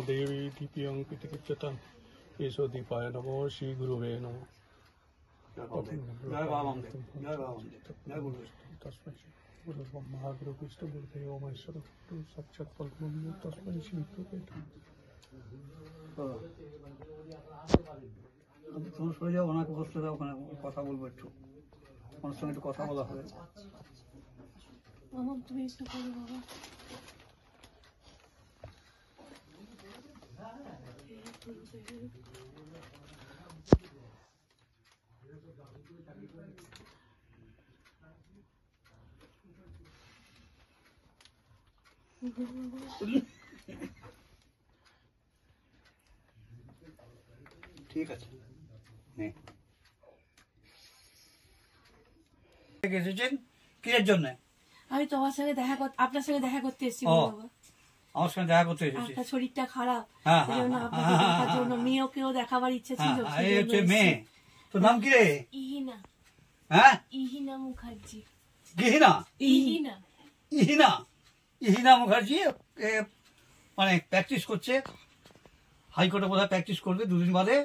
देवी दीप्यं पितृच्यतां येषो दीपाय नमो श्री गुरुवे नमो। तस्मै महागुरु विष्णु गुरुदेव महेश्वर साक्षात् परब्रह्म तस्मै श्री गुरुवे তুমি সরে যাও, ওনাকে বসতে দাও, ওখানে কথা বলবো, একটু ওনার সঙ্গে একটু কথা বলা হবে। তুমি একটু করো বাবা। ঠিক আছে, এসেছেন কিসের জন্য? আমি তোমার সঙ্গে দেখা করতে, আপনার সঙ্গে দেখা করতে এসেছি বাবা। আমার সঙ্গে দেখা করতে এসেছি। আপনার শরীরটা খারাপ, জন্য মেয়েকেও দেখাবার ইচ্ছে ছিল। এই হচ্ছে মেয়ে। তোর নাম কি রে? ইহিনা। হ্যাঁ, ইহিনা মুখার্জি। গিহিনা? ইহিনা। ইহিনা, ইহিনা মুখার্জি মানে প্র্যাকটিস করছে হাইকোর্টে, বোধহয় প্র্যাকটিস করবে দুদিন বাদে।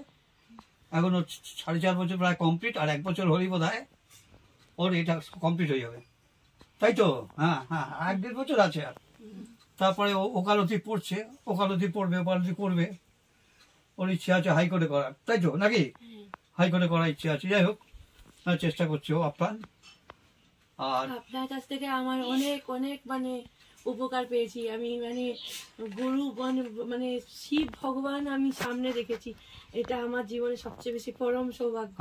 এখন 4.5 বছর প্রায় কমপ্লিট, আর 1 বছর হলেই বোধহয় ওর এটা কমপ্লিট হয়ে যাবে, তাই তো? হ্যাঁ হ্যাঁ, 1-1.5 বছর আছে। আর তারপরে ওকালতি পড়ছে, ওকালতি পড়বে, ওকালতি করবে। ওর ইচ্ছে আছে হাইকোর্টে করার, তাই তো নাকি? হাইকোর্টে করার ইচ্ছে আছে। যাই হোক, চেষ্টা করছে ও আপ্রাণ। আর আপনার কাছ থেকে আমার অনেক অনেক মানে উপকার পেয়েছি আমি। মানে গুরু মানে শিব ভগবান আমি সামনে দেখেছি, এটা আমার জীবনে সবচেয়ে বেশি পরম সৌভাগ্য।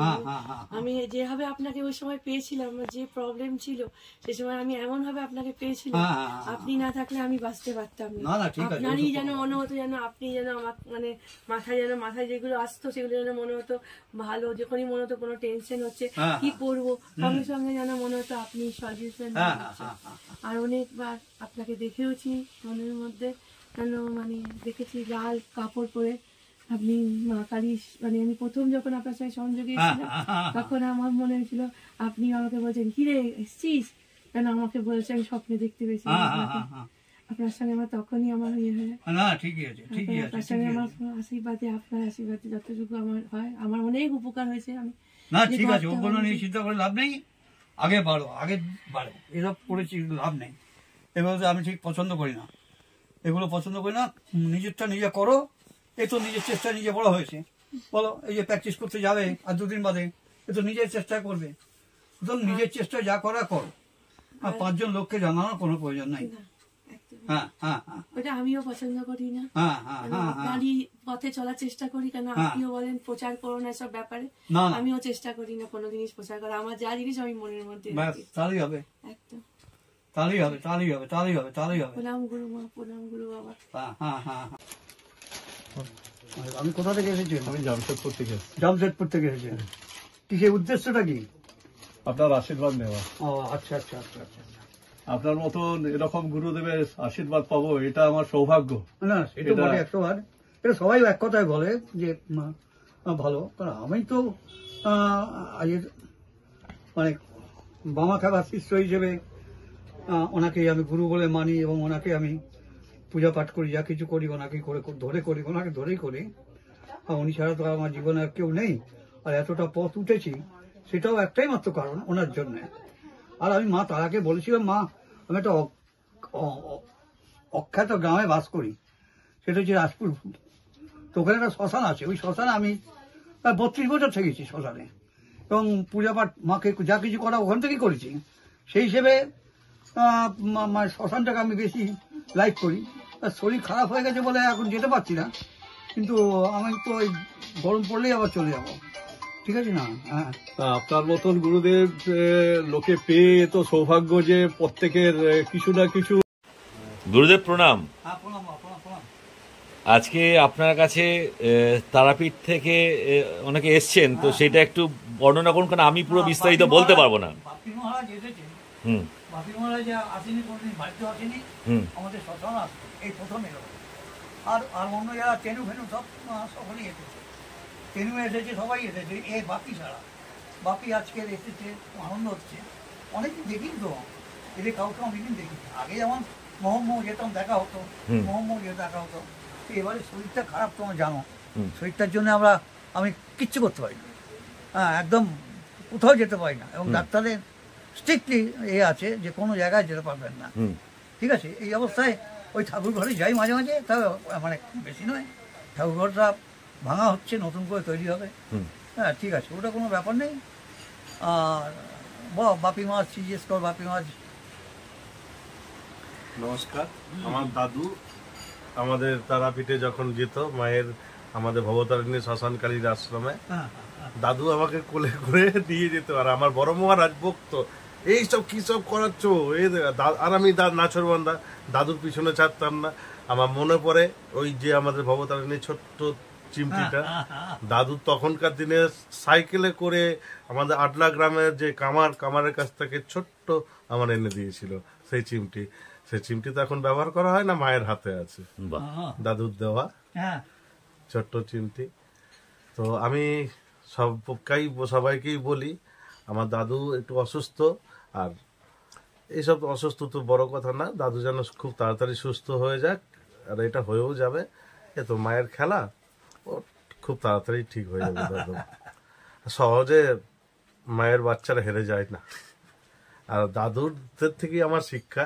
আমি যেভাবে আপনাকে ওই সময় পেয়েছিলাম, আমার যে প্রবলেম ছিল সে সময় আমি এমন ভাবে আপনাকে পেয়েছিলাম, আপনি না থাকলে আমি বাঁচতে পারতাম না। আপনারই যেন মনে হতো, যেন আপনি যেন আমার মানে মাথায় যেগুলো আসতো সেগুলো যেন মনে হতো ভালো। যখনই মনে হতো কোনো টেনশন হচ্ছে, কি করবো, সঙ্গে সঙ্গে যেন মনে হতো আপনি সলিউশন। আর অনেকবার আপনাকে দেখেওছি মনের মধ্যে, যেন মানে দেখেছি লাল কাপড় পরে আপনি মা কালী, মানে আমি প্রথম যখন আপনার সঙ্গে সংযোগে এসেছিলাম তখন আমার মনে হয়েছিল আপনি আমাকে বলছেন কি রে এসছিস, কেন আমাকে বলছে আমি স্বপ্নে দেখতে পেয়েছি আপনার সঙ্গে। আমার তখনই আমার ইয়ে হয়, আপনার সঙ্গে আমার আশীর্বাদে, আপনার আশীর্বাদে যতটুকু আমার হয়, আমার অনেক উপকার হয়েছে। আমি না, ঠিক আছে, ওগুলো নিয়ে চিন্তা করে লাভ নেই। আগে বাড়ো, আগে বাড়ো, এসব করেছি লাভ নেই। এগুলো তো আমি ঠিক পছন্দ করি না, এগুলো পছন্দ করি না। নিজেরটা নিজে করো। এই তো নিজের চেষ্টা নিজে বড় হয়েছে, বলো। এই যে প্র্যাকটিস করতে যাবে আর 2 দিন বাদে, এ তো নিজের চেষ্টা করবে। সুতরাং নিজের চেষ্টা যা করা করো, আর 5 জন লোককে জানানোর কোনো প্রয়োজন নাই। হ্যাঁ হ্যাঁ হ্যাঁ, ওটা আমিও পছন্দ করি না। আপনারই পথে চলার চেষ্টা করি, কেন আপনিও বলেন প্রচার করো না এসব ব্যাপারে। আমিও চেষ্টা করি না কোনো জিনিস প্রচার করা। আমার যা জিনিস আমি মনের মধ্যে, তাহলেই হবে, একদম তাহলেই হবে, তাহলেই হবে, তাহলেই হবে, তাহলেই হবে। প্রণাম গুরু মা, প্রণাম গুরু বাবা। হ্যাঁ হ্যাঁ হ্যাঁ। আমি কোথা থেকে এসেছি? আমি জামশেদপুর থেকে। জামশেদপুর থেকে এসেছি। কিসের উদ্দেশ্যটা কি? আপনার আশীর্বাদ নেওয়া। ও আচ্ছা আচ্ছা আচ্ছা আচ্ছা। আপনার মতন এরকম গুরুদেবের আশীর্বাদ পাবো, এটা আমার সৌভাগ্য। না, এটা বলে 100বার। এটা সবাই এক কথায় বলে যে ভালো। কারণ আমি তো মানে বামা খাবার শিষ্য হিসেবে ওনাকে আমি গুরু বলে মানি, এবং ওনাকে আমি পূজা পাঠ করি, যা কিছু করি ওনাকে ধরে করি, ওনাকে ধরেই করি। উনি ছাড়া তো আমার জীবনে আর কেউ নেই। আর এতটা পথ উঠেছি সেটাও একটাই মাত্র কারণ, ওনার জন্য। আর আমি মা তারাকে বলেছিলাম, মা আমি একটা অখ্যাত গ্রামে বাস করি, সেটা হচ্ছে রাজপুর। তো ওখানে একটা শ্মশান আছে, ওই শ্মশানে আমি 32 বছর থেকেছি শ্মশানে, এবং পূজা পাঠ মাকে যা কিছু করা ওখান থেকেই করেছি। সেই হিসেবে শ্মশানটাকে আমি বেশি লাইক করি। শরীর খারাপ হয়ে গেছে বলে এখন যেতে পারছি না, কিন্তু আমি তো ওই গরম পড়লেই আবার চলে যাবো, ঠিক আছে না? হ্যাঁ, আপনার মতন গুরুদেব লোকে পেয়ে তো সৌভাগ্য যে প্রত্যেকের কিছু না কিছু। গুরুদেব প্রণাম। হ্যাঁ, প্রণাম প্রণাম প্রণাম। আজকে আপনার কাছে তারাপীঠ থেকে অনেকে এসছেন, তো সেটা একটু বর্ণনা করুন, কারণ আমি পুরো বিস্তারিত বলতে পারবো না। বাপি মহারাজ এসেছেন। বাপি মহারাজ আসেনি, কোনদিন বাড়িতে আসেনি, আমাদের শ্মশান আসতো, এই প্রথম এলো। আর অন্য যারা টেনু ফেনু সব সকলেই এসেছে, টেনু এসেছে, সবাই এসেছে, এ বাপি ছাড়া। বাপি আজকের এসেছে, আনন্দ হচ্ছে। অনেকদিন দেখিনি তো, এদের কাউকে অনেকদিন দেখিনি। আগে যেমন মোহাম্মদ যেতাম দেখা হতো, মোহাম্মদ দেখা হতো। এবারে শরীরটা খারাপ, তোমার জানো, শরীরটার জন্য আমি কিচ্ছু করতে পারি না, হ্যাঁ, একদম কোথাও যেতে পারি না। এবং ডাক্তারের স্ট্রিক্টলি আছে যে কোনো জায়গায় যেতে পারবেন না, ঠিক আছে। এই অবস্থায় ওই ঠাকুর ঘরে যাই মাঝে মাঝে, তাও মানে বেশি নয়। ঠাকুর ঘরটা ভাঙা হচ্ছে, নতুন করে তৈরি হবে, হ্যাঁ, ঠিক আছে, ওটা কোনো ব্যাপার নেই। আর বাপি মাছ জিজ্ঞেস কর, বাপি মাছ। নমস্কার, আমার দাদু আমাদের তারাপীঠে যখন যেত মায়ের, আমাদের ভবতারিণী শ্মশানকালীর আশ্রমে, দাদু আমাকে কোলে করে দিয়ে যেত। আর আমার বড় মহারাজ বকতো, এইসব কি সব করাচ্ছ, আর আমি নাছরবান্ধা, দাদুর পিছনে ছাড়তাম না। আমার মনে পড়ে ওই যে আমাদের ভবতারিণী ছোট্ট চিমটিটা, দাদু তখনকার দিনে সাইকেলে করে আমাদের আটলা গ্রামের যে কামারের কাছ থেকে ছোট্ট আমার এনে দিয়েছিল সেই চিমটি। সেই চিমটি তো এখন ব্যবহার করা হয় না, মায়ের হাতে আছে, দাদুর দেওয়া ছোট্ট চিমটি। তো আমি সবাইকেই বলি, আমার দাদু একটু অসুস্থ, আর এইসব অসুস্থ তো বড় কথা না, দাদু যেন খুব তাড়াতাড়ি সুস্থ হয়ে যাক, আর এটা হয়েও যাবে। এ তো মায়ের খেলা, ও খুব তাড়াতাড়ি ঠিক হয়ে যাবে। দাদু সহজে মায়ের বাচ্চারা হেরে যায় না। আর দাদুরদের থেকেই আমার শিক্ষা,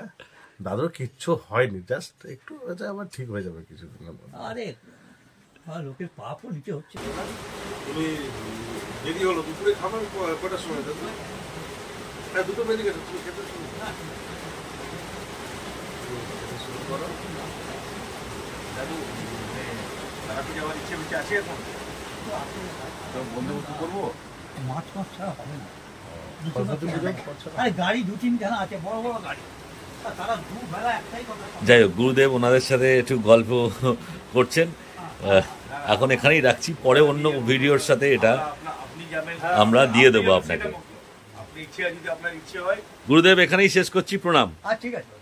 দাদুর কিচ্ছু হয়নি, জাস্ট একটু আবার ঠিক হয়ে যাবে কিছুদিনের মধ্যে। আরে লোকের পাপও নিতে হচ্ছে। তুমি দেরি হলো, দুপুরে খাবার কটার সময়? হ্যাঁ, দুটো বেজে গেছে, তুমি খেতে শুরু করো। দাদু, তারাপীঠে যাওয়ার ইচ্ছে আছে এখন? বন্ধুবান্ধব করবো, মাছ ছাড়া হবে না। আরে গাড়ি 2-3 জানা আছে, বড় বড় গাড়ি, তারা দুবেলা একটাই কথা। যাই হোক, গুরুদেব ওনাদের সাথে একটু গল্প করছেন, এখন এখানেই রাখছি, পরে অন্য ভিডিওর সাথে এটা আমরা দিয়ে দেবো আপনাকে। আপনি ইচ্ছে যদি আপনার ইচ্ছে হয়। গুরুদেব এখানেই শেষ করছি, প্রণাম। ঠিক আছে।